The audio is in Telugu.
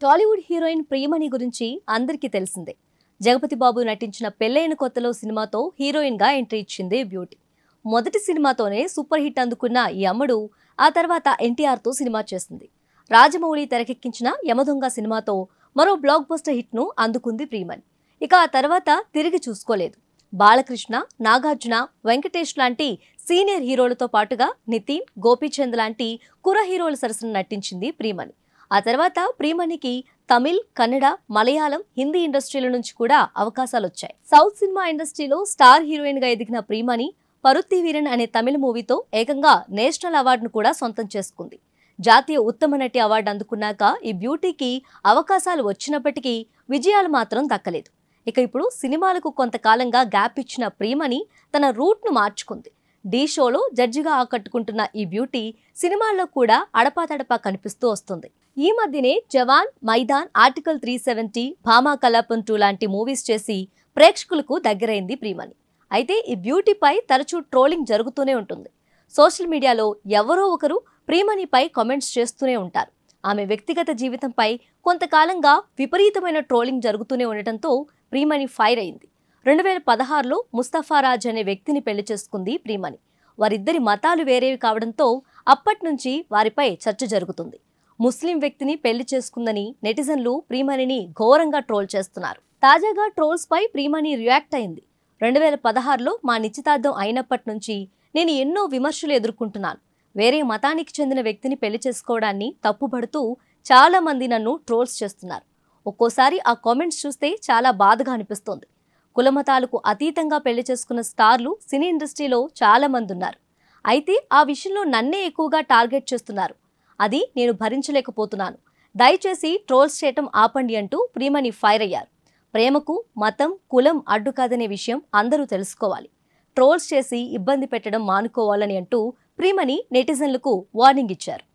టాలీవుడ్ హీరోయిన్ ప్రియమణి గురించి అందరికీ తెలిసిందే. జగపతి బాబు నటించిన పెళ్లైన కొత్తలో సినిమాతో హీరోయిన్ గా ఎంట్రీ ఇచ్చింది బ్యూటీ. మొదటి సినిమాతోనే సూపర్ హిట్ అందుకున్న ఈ అమ్మడు ఆ తర్వాత ఎన్టీఆర్ తో సినిమా చేసింది. రాజమౌళి తెరకెక్కించిన యమదొంగ సినిమాతో మరో బ్లాక్ బస్టర్ హిట్ ను అందుకుంది ప్రియమణి. ఇక ఆ తర్వాత తిరిగి చూసుకోలేదు. బాలకృష్ణ, నాగార్జున, వెంకటేష్ లాంటి సీనియర్ హీరోలతో పాటుగా నితిన్, గోపీచంద్ లాంటి కుర హీరోల సరసన నటించింది ప్రియమణి. ఆ తర్వాత ప్రియమణికి తమిళ్, కన్నడ, మలయాళం, హిందీ ఇండస్ట్రీల నుంచి కూడా అవకాశాలు వచ్చాయి. సౌత్ సినిమా ఇండస్ట్రీలో స్టార్ హీరోయిన్ గా ఎదిగిన ప్రియమణి పరుత్తి వీరన్ అనే తమిళ మూవీతో ఏకంగా నేషనల్ అవార్డును కూడా సొంతం చేసుకుంది. జాతీయ ఉత్తమ నటి అవార్డు అందుకున్నాక ఈ బ్యూటీకి అవకాశాలు వచ్చినప్పటికీ విజయాలు మాత్రం దక్కలేదు. ఇక ఇప్పుడు సినిమాలకు కొంతకాలంగా గ్యాప్ ఇచ్చిన ప్రియమణి తన రూట్ ను మార్చుకుంది. ఢీ షోలో జడ్జిగా ఆకట్టుకుంటున్న ఈ బ్యూటీ సినిమాల్లో కూడా అడపాతడపా కనిపిస్తూ వస్తుంది. ఈ మధ్యనే జవాన్, మైదాన్, ఆర్టికల్ 370, భామా కలాపం 2 లాంటి మూవీస్ చేసి ప్రేక్షకులకు దగ్గరైంది ప్రియమణి. అయితే ఈ బ్యూటీపై తరచూ ట్రోలింగ్ జరుగుతూనే ఉంటుంది. సోషల్ మీడియాలో ఎవరో ఒకరు ప్రియమణిపై కామెంట్స్ చేస్తూనే ఉంటారు. ఆమె వ్యక్తిగత జీవితంపై కొంతకాలంగా విపరీతమైన ట్రోలింగ్ జరుగుతూనే ఉండటంతో ప్రియమణి ఫైర్ అయింది. 2016లో ముస్తఫారాజ్ అనే వ్యక్తిని పెళ్లి చేసుకుంది ప్రియమణి. వారిద్దరి మతాలు వేరేవి కావడంతో అప్పటి నుంచి వారిపై చర్చ జరుగుతుంది. ముస్లిం వ్యక్తిని పెళ్లి చేసుకుందని నెటిజన్లు ప్రియమణిని ఘోరంగా ట్రోల్ చేస్తున్నారు. తాజాగా ట్రోల్స్ పై ప్రియమణి రియాక్ట్ అయింది. 2016లో మా నిశ్చితార్థం అయినప్పటి నుంచి నేను ఎన్నో విమర్శలు ఎదుర్కొంటున్నాను. వేరే మతానికి చెందిన వ్యక్తిని పెళ్లి చేసుకోవడాన్ని తప్పుపడుతూ చాలా మంది నన్ను ట్రోల్స్ చేస్తున్నారు. ఒక్కోసారి ఆ కామెంట్స్ చూస్తే చాలా బాధగా అనిపిస్తోంది. కులమతాలకు అతీతంగా పెళ్లి చేసుకున్న స్టార్లు సినీ ఇండస్ట్రీలో చాలా మంది ఉన్నారు. అయితే ఆ విషయంలో నన్నే ఎక్కువగా టార్గెట్ చేస్తున్నారు. అది నేను భరించలేకపోతున్నాను. దయచేసి ట్రోల్స్ చేయటం ఆపండి అంటూ ప్రియమణి ఫైర్ అయ్యారు. ప్రేమకు మతం, కులం అడ్డు కాదనే విషయం అందరూ తెలుసుకోవాలి. ట్రోల్స్ చేసి ఇబ్బంది పెట్టడం మానుకోవాలని అంటూ ప్రియమణి నెటిజన్లకు వార్నింగ్ ఇచ్చారు.